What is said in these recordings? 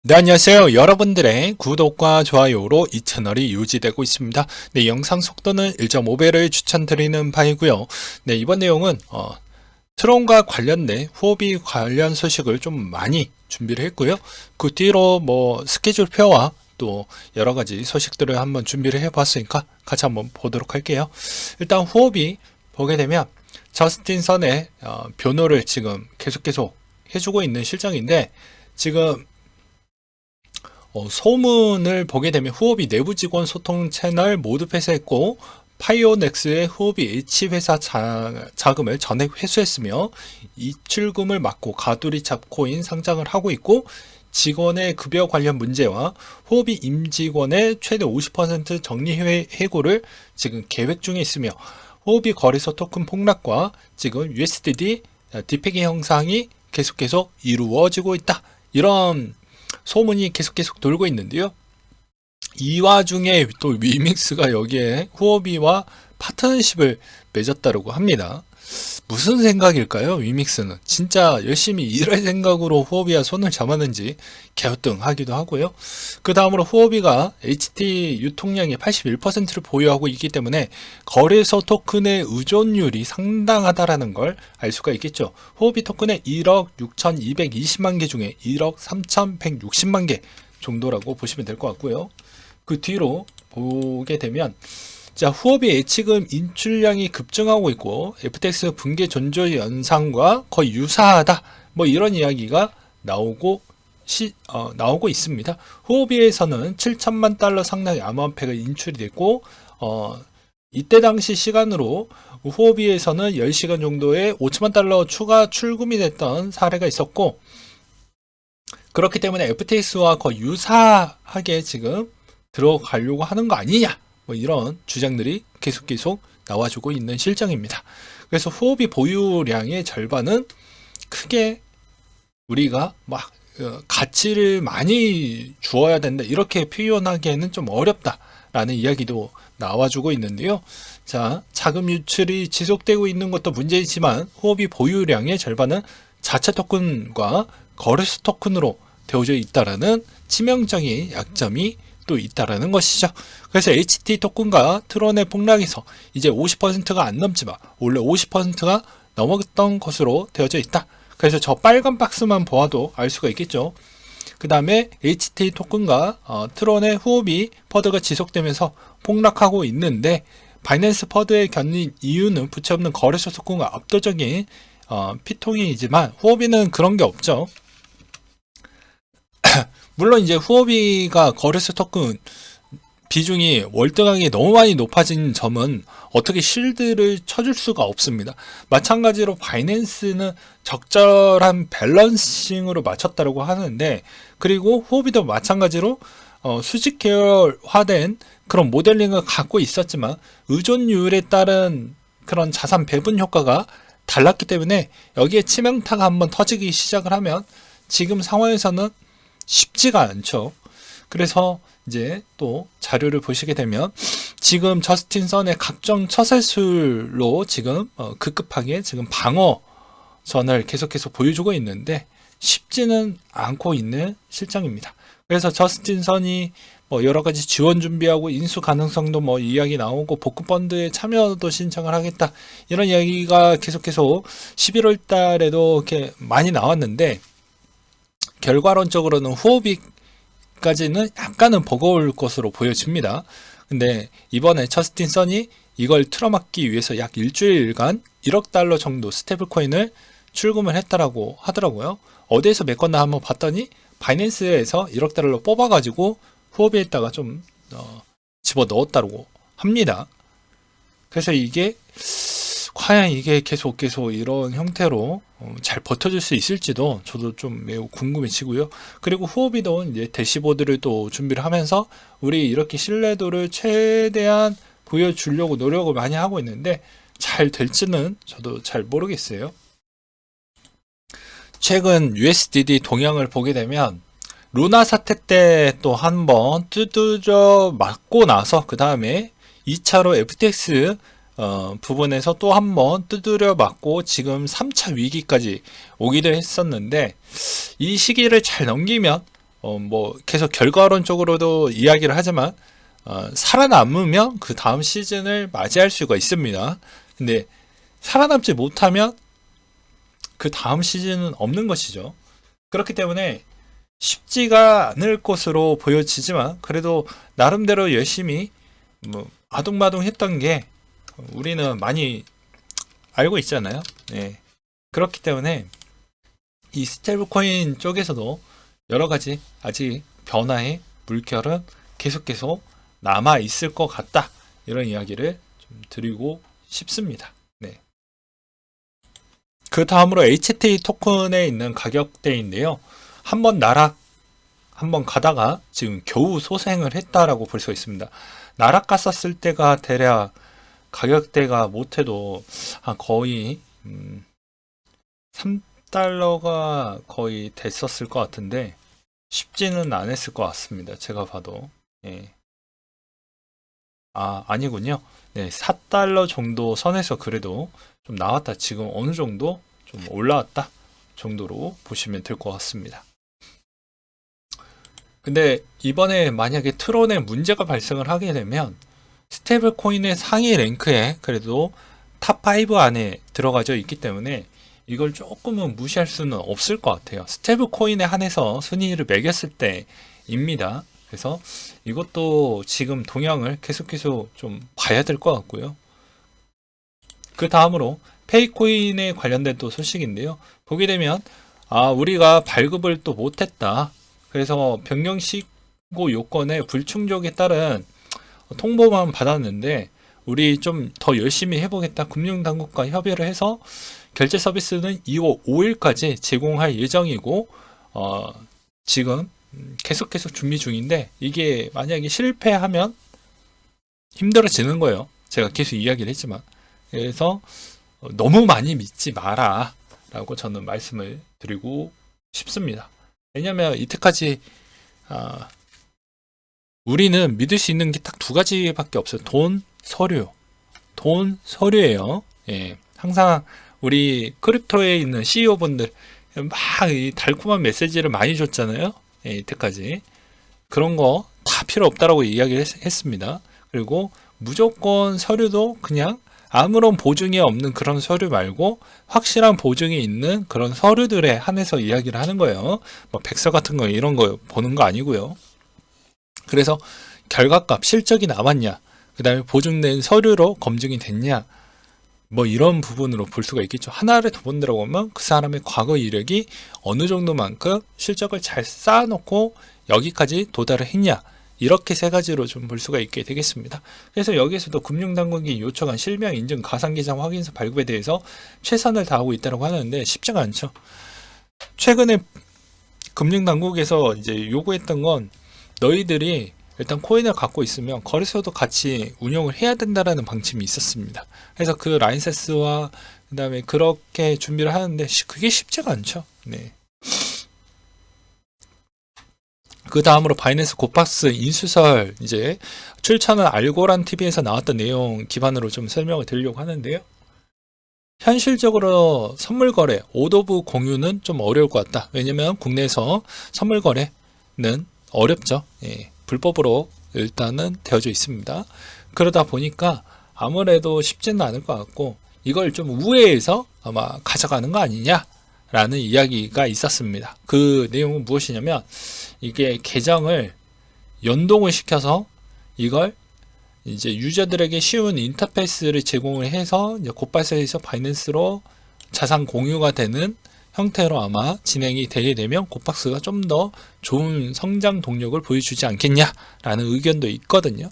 네, 안녕하세요. 여러분들의 구독과 좋아요로 이 채널이 유지되고 있습니다. 네, 영상 속도는 1.5배를 추천드리는 바이고요. 네, 이번 내용은 트론과 관련된 후오비 관련 소식을 좀 많이 준비를 했고요. 그 뒤로 스케줄표와 또 여러 가지 소식들을 한번 준비를 해봤으니까 같이 한번 보도록 할게요. 일단 후오비 보게 되면 저스틴 선의 변호를 지금 계속 해주고 있는 실정인데, 지금 소문을 보게 되면 후오비 내부 직원 소통 채널 모두 폐쇄했고, 파이오넥스의 후오비 H회사 자금을 전액 회수했으며 이출금을 막고 가두리 잡코인 상장을 하고 있고, 직원의 급여 관련 문제와 후오비 임직원의 최대 50% 정리 해고를 지금 계획 중에 있으며, 후오비 거래소 토큰 폭락과 지금 USDT 디페기 형상이 계속 이루어지고 있다, 이런 소문이 계속 돌고 있는데요. 이 와중에 또 위믹스가 여기에 후오비와 파트너십을 맺었다고 합니다. 무슨 생각일까요? 위믹스는 진짜 열심히 일할 생각으로 후오비와 손을 잡았는지 갸우뚱하기도 하고요. 그 다음으로 후오비가 HT 유통량의 81%를 보유하고 있기 때문에 거래소 토큰의 의존율이 상당하다라는 걸 알 수가 있겠죠. 후오비 토큰의 1억 6,220만 개 중에 1억 3,160만 개 정도라고 보시면 될 것 같고요. 그 뒤로 보게 되면, 자, 후오비 예치금 인출량이 급증하고 있고 FTX 붕괴 전조 현상과 거의 유사하다, 이런 이야기가 나오고 있습니다. 후오비에서는 7천만 달러 상당의 암호화폐가 인출이 됐고, 이때 당시 시간으로 후오비에서는 10시간 정도의 5천만 달러 추가 출금이 됐던 사례가 있었고, 그렇기 때문에 FTX와 거의 유사하게 지금 들어가려고 하는 거 아니냐, 이런 주장들이 계속 나와주고 있는 실정입니다. 그래서 후오비 보유량의 절반은 크게 우리가 가치를 많이 주어야 된다, 이렇게 표현하기에는 좀 어렵다라는 이야기도 나와주고 있는데요. 자, 자금 유출이 지속되고 있는 것도 문제이지만 후오비 보유량의 절반은 자체 토큰과 거래소 토큰으로 되어져 있다라는 치명적인 약점이 또 있다라는 것이죠. 그래서 HT 토큰과 트론의 폭락에서 이제 50%가 안 넘지만 원래 50%가 넘었던 것으로 되어져 있다. 그래서 저 빨간 박스만 보아도 알 수가 있겠죠. 그 다음에 HT 토큰과 트론의 후오비 퍼드가 지속되면서 폭락하고 있는데, 바이낸스 퍼드에 견린 이유는 부채 없는 거래소 토큰과 압도적인 피통이지만 후오비는 그런 게 없죠. 물론 이제 후오비가 거래소 토큰 비중이 월등하게 너무 많이 높아진 점은 어떻게 실드를 쳐줄 수가 없습니다. 마찬가지로 바이낸스는 적절한 밸런싱으로 맞췄다고 하는데, 그리고 후오비도 마찬가지로 수직 계열화된 그런 모델링을 갖고 있었지만 의존율에 따른 그런 자산 배분 효과가 달랐기 때문에 여기에 치명타가 한번 터지기 시작을 하면 지금 상황에서는 쉽지가 않죠. 그래서 이제 또 자료를 보시게 되면 지금 저스틴 선의 각종 처세술로 지금 급급하게 지금 방어전을 계속해서 보여주고 있는데 쉽지는 않고 있는 실정입니다. 그래서 저스틴 선이 여러 가지 지원 준비하고 인수 가능성도 이야기 나오고 복구 펀드에 참여도 신청을 하겠다, 이런 이야기가 계속해서 11월 달에도 이렇게 많이 나왔는데, 결과론적으로는 후오비까지는 약간은 버거울 것으로 보여집니다. 근데 이번에 저스틴 선이 이걸 틀어막기 위해서 약 일주일간 1억 달러 정도 스테이블 코인을 출금을 했다라고 하더라고요. 어디에서 메꿨나 한번 봤더니 바이낸스에서 1억 달러 뽑아가지고 후오비에다가 좀 집어 넣었다고 합니다. 그래서 이게 과연 이게 계속 이런 형태로 잘 버텨줄 수 있을지도 저도 좀 매우 궁금해지고요. 그리고 후오비도 이제 대시보드를 또 준비를 하면서 우리 이렇게 신뢰도를 최대한 보여주려고 노력을 많이 하고 있는데 잘 될지는 저도 잘 모르겠어요. 최근 USDT 동향을 보게 되면 루나 사태 때 또 한번 두드려 맞고 나서 그 다음에 2차로 FTX 부분에서 또 한번 두드려 맞고 지금 3차 위기까지 오기도 했었는데, 이 시기를 잘 넘기면 뭐 계속 결과론적으로도 이야기를 하지만 살아남으면 그 다음 시즌을 맞이할 수가 있습니다. 근데 살아남지 못하면 그 다음 시즌은 없는 것이죠. 그렇기 때문에 쉽지가 않을 것으로 보여지지만 그래도 나름대로 열심히 뭐 아둥바둥 했던 게 우리는 많이 알고 있잖아요. 네. 그렇기 때문에 이 스테이블 코인 쪽에서도 여러 가지 아직 변화의 물결은 계속 남아 있을 것 같다. 이런 이야기를 좀 드리고 싶습니다. 네. 그 다음으로 HT 토큰에 있는 가격대인데요. 한번 한번 가다가 지금 겨우 소생을 했다라고 볼 수 있습니다. 나락갔었을 때가 대략 가격대가 못해도 거의 3달러가 거의 됐었을 것 같은데 쉽지는 않았을 것 같습니다. 제가 봐도. 예. 아니군요. 네, 4달러 정도 선에서 그래도 좀 나왔다. 지금 어느 정도 좀 올라왔다 정도로 보시면 될 것 같습니다. 근데 이번에 만약에 트론에 문제가 발생을 하게 되면 스테이블 코인의 상위 랭크에 그래도 탑5 안에 들어가져 있기 때문에 이걸 조금은 무시할 수는 없을 것 같아요. 스테이블 코인에 한해서 순위를 매겼을 때입니다. 그래서 이것도 지금 동향을 계속 좀 봐야 될 것 같고요. 그 다음으로 페이코인에 관련된 또 소식인데요. 보게 되면 우리가 발급을 또 못했다. 그래서 변경신고 요건의 불충족에 따른 통보만 받았는데 우리 좀 더 열심히 해보겠다. 금융당국과 협의를 해서 결제 서비스는 2월 5일까지 제공할 예정이고 지금 계속 준비 중인데 이게 만약에 실패하면 힘들어지는 거예요. 제가 계속 이야기를 했지만 그래서 너무 많이 믿지 마라 라고 저는 말씀을 드리고 싶습니다. 왜냐하면 이때까지 우리는 믿을 수 있는 게 딱 두 가지밖에 없어요. 돈, 서류예요. 예, 항상 우리 크립토에 있는 CEO분들 막 이 달콤한 메시지를 많이 줬잖아요. 예, 이때까지 그런 거 다 필요 없다라고 이야기했습니다. 그리고 무조건 서류도 그냥 아무런 보증이 없는 그런 서류 말고 확실한 보증이 있는 그런 서류들에 한해서 이야기를 하는 거예요. 뭐 백서 같은 거 이런 거 보는 거 아니고요. 그래서 결과값, 실적이 나왔냐, 그 다음에 보증된 서류로 검증이 됐냐, 뭐 이런 부분으로 볼 수가 있겠죠. 하나를 더 본다고 하면 그 사람의 과거 이력이 어느 정도만큼 실적을 잘 쌓아놓고 여기까지 도달을 했냐, 이렇게 세 가지로 좀 볼 수가 있게 되겠습니다. 그래서 여기에서도 금융당국이 요청한 실명 인증 가상기장 확인서 발급에 대해서 최선을 다하고 있다고 하는데 쉽지가 않죠. 최근에 금융당국에서 이제 요구했던 건 너희들이 일단 코인을 갖고 있으면 거래소도 같이 운영을 해야 된다라는 방침이 있었습니다. 그래서 그 라이센스와 그 다음에 그렇게 준비를 하는데 그게 쉽지가 않죠. 네. 그 다음으로 바이낸스 코팍스 인수설 이제 출처는 알고란 TV에서 나왔던 내용 기반으로 좀 설명을 드리려고 하는데요. 현실적으로 선물 거래, 오더부 공유는 좀 어려울 것 같다. 왜냐면 국내에서 선물 거래는 어렵죠. 예, 불법으로 일단은 되어져 있습니다. 그러다 보니까 아무래도 쉽지는 않을 것 같고 이걸 좀 우회해서 아마 가져가는 거 아니냐 라는 이야기가 있었습니다. 그 내용은 무엇이냐면 이게 계정을 연동을 시켜서 이걸 이제 유저들에게 쉬운 인터페이스를 제공을 해서 이제 곧발사해서 바이낸스로 자산 공유가 되는 형태로 아마 진행이 되게 되면 코팍스가 좀 더 좋은 성장 동력을 보여주지 않겠냐라는 의견도 있거든요.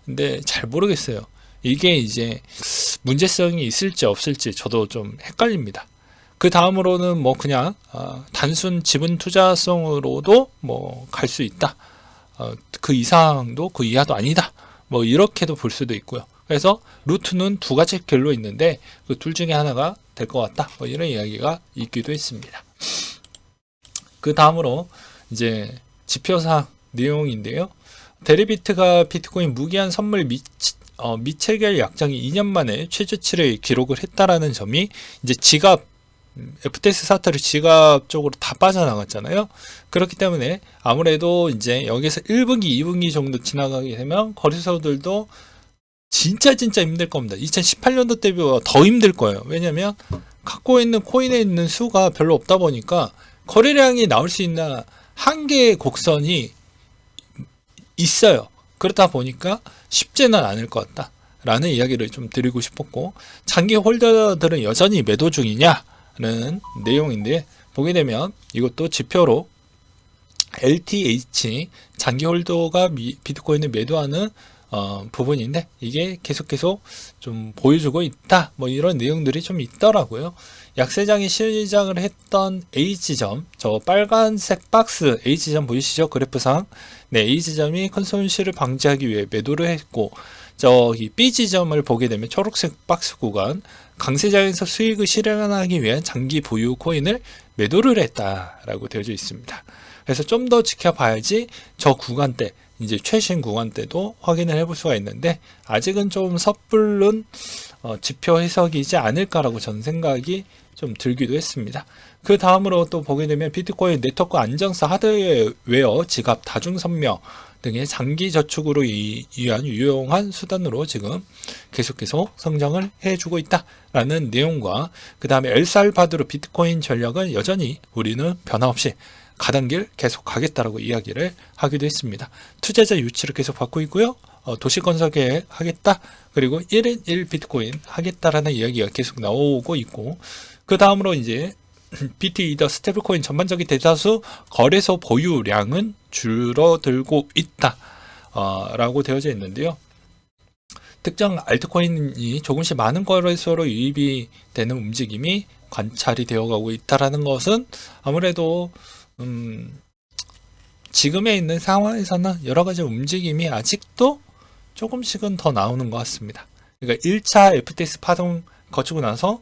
근데 잘 모르겠어요. 이게 이제 문제성이 있을지 없을지 저도 좀 헷갈립니다. 그 다음으로는 뭐 그냥 단순 지분 투자성으로도 뭐 갈 수 있다. 그 이상도 그 이하도 아니다. 뭐 이렇게도 볼 수도 있고요. 그래서 루트는 두 가지 길로 있는데 그 둘 중에 하나가 될 것 같다. 뭐 이런 이야기가 있기도 했습니다. 그 다음으로 이제 지표상 내용인데요. 데리비트가 비트코인 무기한 선물 미체결 약정이 2년 만에 최저치를 기록을 했다라는 점이 이제 지갑 FTX 사태로 지갑 쪽으로 다 빠져나갔잖아요. 그렇기 때문에 아무래도 이제 여기서 1분기, 2분기 정도 지나가게 되면 거래소들도 진짜 힘들 겁니다. 2018년도 대비와 더 힘들 거예요. 왜냐면 갖고 있는 코인에 있는 수가 별로 없다 보니까 거래량이 나올 수 있는 한계의 곡선이 있어요. 그렇다 보니까 쉽지는 않을 것 같다 라는 이야기를 좀 드리고 싶었고, 장기 홀더들은 여전히 매도 중이냐는 내용인데, 보게 되면 이것도 지표로 LTH 장기 홀더가 비트코인을 매도하는 부분인데, 이게 계속 좀 보여주고 있다, 뭐 이런 내용들이 좀 있더라고요. 약세장이 시작을 했던 H점, 저 빨간색 박스 H점 보이시죠? 그래프상. 네, H점이 큰 손실을 방지하기 위해 매도를 했고, 저기 B지점을 보게 되면 초록색 박스 구간, 강세장에서 수익을 실현하기 위한 장기 보유 코인을 매도를 했다라고 되어져 있습니다. 그래서 좀 더 지켜봐야지 저 구간대, 이제 최신 구간대도 확인을 해볼 수가 있는데, 아직은 좀 섣부른 지표 해석이지 않을까라고 저는 생각이 좀 들기도 했습니다. 그 다음으로 또 보게 되면 비트코인 네트워크 안정성 하드웨어 지갑 다중선명 등의 장기 저축으로 위한 유용한 수단으로 지금 계속 성장을 해주고 있다라는 내용과, 그 다음에 엘살바도르 비트코인 전략은 여전히 우리는 변함없이 가던 길 계속 가겠다라고 이야기를 하기도 했습니다. 투자자 유치를 계속 받고 있고요. 도시건설 계획 하겠다. 그리고 1인 1 비트코인 하겠다라는 이야기가 계속 나오고 있고, 그 다음으로 이제 BT이더 스테이블코인 전반적인 대다수 거래소 보유량은 줄어들고 있다 라고 되어져 있는데요. 특정 알트코인이 조금씩 많은 거래소로 유입이 되는 움직임이 관찰이 되어가고 있다는 것은 아무래도 지금에 있는 상황에서는 여러가지 움직임이 아직도 조금씩은 더 나오는 것 같습니다. 그러니까 1차 FTX 파동 거치고 나서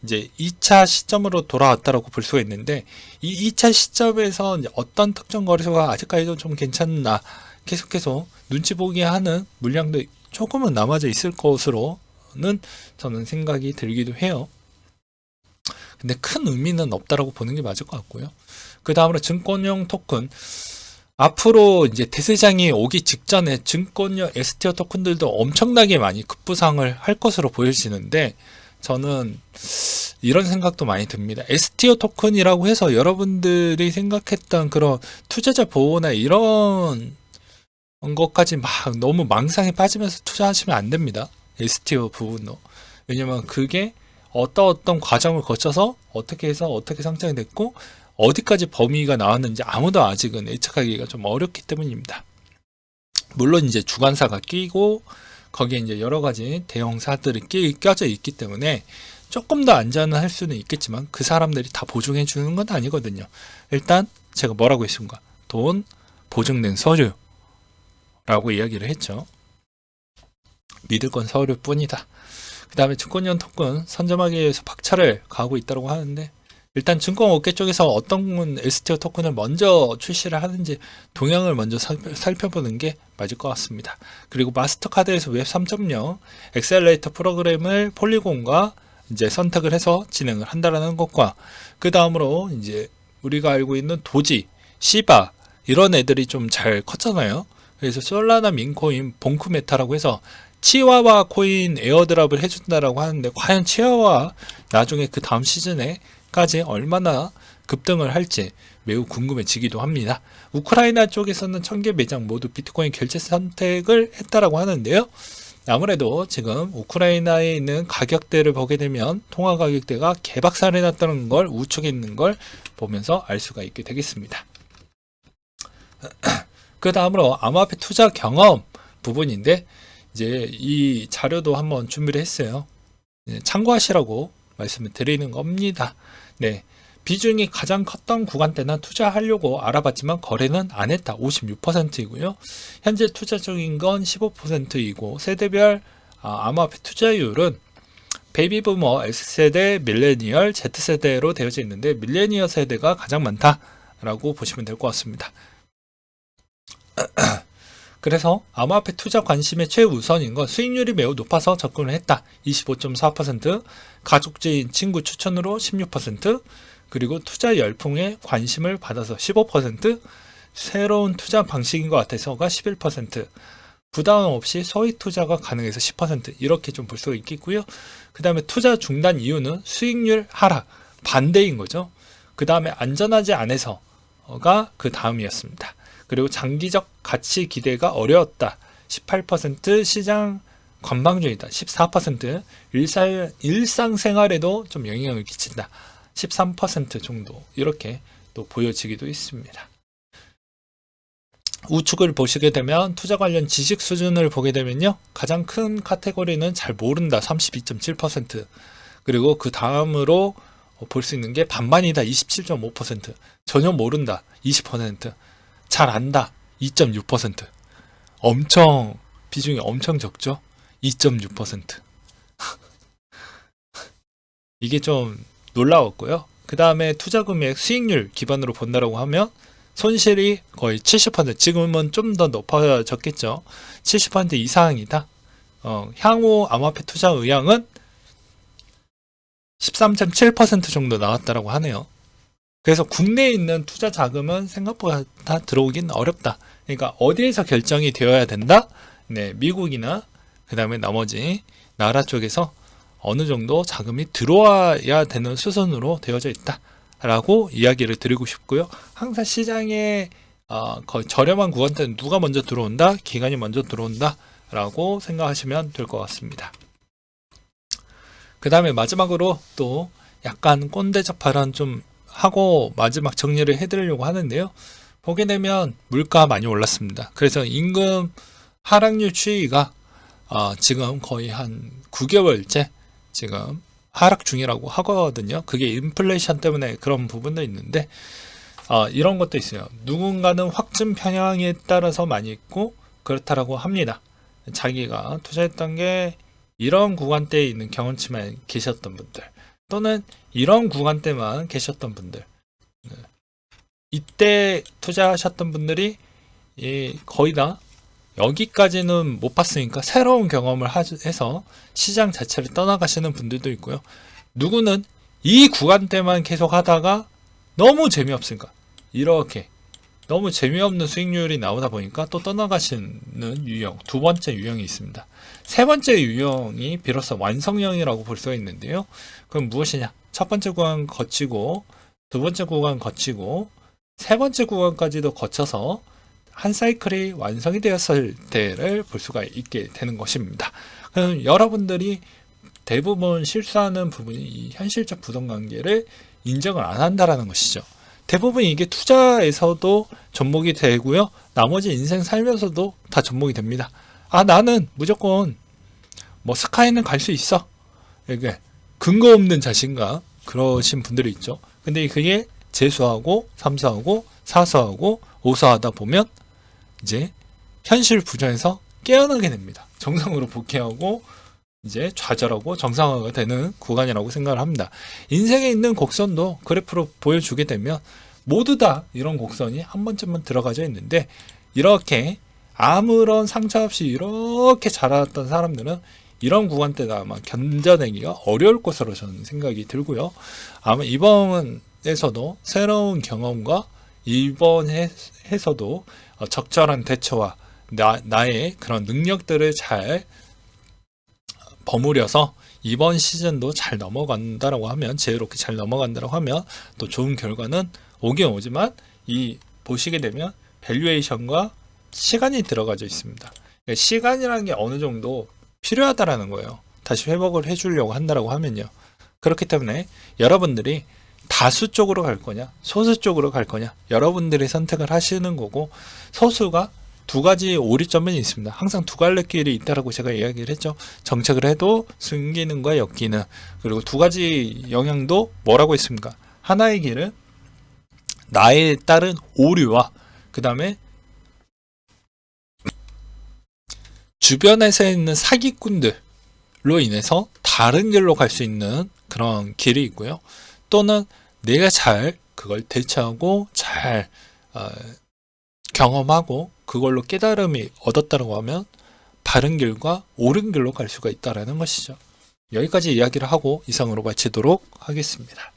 이제 2차 시점으로 돌아왔다라고 볼 수가 있는데, 이 2차 시점에서 어떤 특정 거래소가 아직까지도 좀 괜찮나, 계속 눈치 보기 하는 물량도 조금은 남아져 있을 것으로는 저는 생각이 들기도 해요. 근데 큰 의미는 없다라고 보는 게 맞을 것 같고요. 그 다음으로 증권형 토큰, 앞으로 이제 대세장이 오기 직전에 증권형 STO 토큰들도 엄청나게 많이 급부상을 할 것으로 보여지는데, 저는 이런 생각도 많이 듭니다. STO 토큰이라고 해서 여러분들이 생각했던 그런 투자자 보호나 이런 것까지 막 너무 망상에 빠지면서 투자하시면 안 됩니다. STO 부분도. 왜냐면 그게 어떤 과정을 거쳐서 어떻게 해서 어떻게 상장이 됐고 어디까지 범위가 나왔는지 아무도 아직은 예측하기가 좀 어렵기 때문입니다. 물론 이제 주관사가 끼고 거기에 이제 여러 가지 대형사들이 껴져 있기 때문에 조금 더 안전을 할 수는 있겠지만 그 사람들이 다 보증해 주는 건 아니거든요. 일단 제가 뭐라고 했습니까? 돈, 보증된 서류라고 이야기를 했죠. 믿을 건 서류뿐이다. 그 다음에 증권형 토큰 선점하기 위해서 박차를 가하고 있다고 하는데, 일단 증권업계 쪽에서 어떤 STO 토큰을 먼저 출시를 하는지 동향을 먼저 살펴보는 게 맞을 것 같습니다. 그리고 마스터카드에서 웹 3.0 엑셀레이터 프로그램을 폴리곤과 이제 선택을 해서 진행을 한다라는 것과, 그 다음으로 이제 우리가 알고 있는 도지, 시바 이런 애들이 좀 잘 컸잖아요. 그래서 솔라나 민코인 봉크메타라고 해서 치와와 코인 에어드랍을 해준다라고 하는데, 과연 치와와 나중에 그 다음 시즌에까지 얼마나 급등을 할지 매우 궁금해지기도 합니다. 우크라이나 쪽에서는 1000개 매장 모두 비트코인 결제 선택을 했다라고 하는데요. 아무래도 지금 우크라이나에 있는 가격대를 보게 되면 통화 가격대가 개박살이 났다는 걸 우측에 있는 걸 보면서 알 수가 있게 되겠습니다. 그 다음으로 암호화폐 투자 경험 부분인데, 이제 이 자료도 한번 준비를 했어요. 참고하시라고 말씀을 드리는 겁니다. 네, 비중이 가장 컸던 구간대는 투자하려고 알아봤지만 거래는 안 했다. 56%이고요. 현재 투자 중인 건 15%이고 세대별 암호화폐 투자율은 베이비부머, X세대, 밀레니얼, Z세대로 되어져 있는데 밀레니얼 세대가 가장 많다라고 보시면 될 것 같습니다. 그래서 암호화폐 투자 관심의 최우선인 건 수익률이 매우 높아서 접근을 했다. 25.4%, 가족, 지인, 친구 추천으로 16%, 그리고 투자 열풍에 관심을 받아서 15%, 새로운 투자 방식인 것 같아서가 11%, 부담 없이 소액 투자가 가능해서 10% 이렇게 좀 볼 수가 있겠고요. 그 다음에 투자 중단 이유는 수익률 하락, 반대인 거죠. 그 다음에 안전하지 않아서가 그 다음이었습니다. 그리고 장기적 가치 기대가 어려웠다. 18%, 시장 관망중이다. 14%, 일상생활에도 좀 영향을 끼친다. 13% 정도 이렇게 또 보여지기도 있습니다. 우측을 보시게 되면 투자 관련 지식 수준을 보게 되면요. 가장 큰 카테고리는 잘 모른다. 32.7%, 그리고 그 다음으로 볼 수 있는 게 반반이다. 27.5%, 전혀 모른다. 20%, 잘 안다. 2.6%, 엄청 비중이 엄청 적죠. 2.6%. 이게 좀 놀라웠고요. 그 다음에 투자 금액 수익률 기반으로 본다라고 하면 손실이 거의 70%, 지금은 좀 더 높아졌겠죠. 70% 이상이다. 향후 암호화폐 투자 의향은 13.7% 정도 나왔다라고 하네요. 그래서 국내에 있는 투자 자금은 생각보다 다 들어오긴 어렵다. 그러니까 어디에서 결정이 되어야 된다? 네, 미국이나 그 다음에 나머지 나라 쪽에서 어느 정도 자금이 들어와야 되는 수순으로 되어져 있다 라고 이야기를 드리고 싶고요. 항상 시장에 거의 저렴한 구간대는 누가 먼저 들어온다? 기관이 먼저 들어온다 라고 생각하시면 될 것 같습니다. 그 다음에 마지막으로 또 약간 꼰대적 발언 좀 하고 마지막 정리를 해드리려고 하는데요. 보게 되면 물가 많이 올랐습니다. 그래서 임금 하락률 추이가 지금 거의 한 9개월째 지금 하락 중이라고 하거든요. 그게 인플레이션 때문에 그런 부분도 있는데 이런 것도 있어요. 누군가는 확증 편향에 따라서 많이 있고 그렇다라고 합니다. 자기가 투자했던 게 이런 구간대에 있는 경험치만 계셨던 분들, 또는 이런 구간대만 계셨던 분들, 이때 투자하셨던 분들이 거의 다 여기까지는 못 봤으니까 새로운 경험을 해서 시장 자체를 떠나가시는 분들도 있고요. 누구는 이 구간대만 계속 하다가 너무 재미없으니까 이렇게 너무 재미없는 수익률이 나오다 보니까 또 떠나가시는 유형, 두 번째 유형이 있습니다. 세 번째 유형이 비로소 완성형이라고 볼 수가 있는데요. 그럼 무엇이냐? 첫 번째 구간 거치고, 두 번째 구간 거치고, 세 번째 구간까지도 거쳐서 한 사이클이 완성이 되었을 때를 볼 수가 있게 되는 것입니다. 그럼 여러분들이 대부분 실수하는 부분이 이 현실적 부동관계를 인정을 안 한다라는 것이죠. 대부분 이게 투자에서도 접목이 되고요. 나머지 인생 살면서도 다 접목이 됩니다. 나는 무조건 뭐 스카이는 갈 수 있어. 이게 근거 없는 자신감 그러신 분들이 있죠. 근데 그게 재수하고 삼수하고 사수하고 오수하다 보면 이제 현실 부정에서 깨어나게 됩니다. 정상으로 복귀하고 이제 좌절하고 정상화가 되는 구간이라고 생각을 합니다. 인생에 있는 곡선도 그래프로 보여주게 되면 모두 다 이런 곡선이 한 번쯤은 들어가져 있는데, 이렇게 아무런 상처 없이 이렇게 자라왔던 사람들은 이런 구간대가 아마 견뎌내기가 어려울 것으로 저는 생각이 들고요. 아마 이번에서도 새로운 경험과 이번에서도 적절한 대처와 나의 그런 능력들을 잘 버무려서 이번 시즌도 잘 넘어간다라고 하면, 제이롭게 잘 넘어간다라고 하면 또 좋은 결과는 오긴 오지만, 이 보시게 되면 밸류에이션과 시간이 들어가져 있습니다. 시간이라는 게 어느 정도 필요하다라는 거예요. 다시 회복을 해주려고 한다라고 하면요. 그렇기 때문에 여러분들이 다수 쪽으로 갈 거냐, 소수 쪽으로 갈 거냐, 여러분들이 선택을 하시는 거고, 소수가 두 가지 오리점은 있습니다. 항상 두 갈래 길이 있다라고 제가 이야기를 했죠. 정책을 해도 승기능과 역기능, 그리고 두 가지 영향도 뭐라고 했습니까? 하나의 길은 나에 따른 오류와 그 다음에 주변에서 있는 사기꾼들로 인해서 다른 길로 갈 수 있는 그런 길이 있고요. 또는 내가 잘 그걸 대처하고 잘 경험하고 그걸로 깨달음이 얻었다고 하면 바른 길과 옳은 길로 갈 수가 있다는 것이죠. 여기까지 이야기를 하고 이상으로 마치도록 하겠습니다.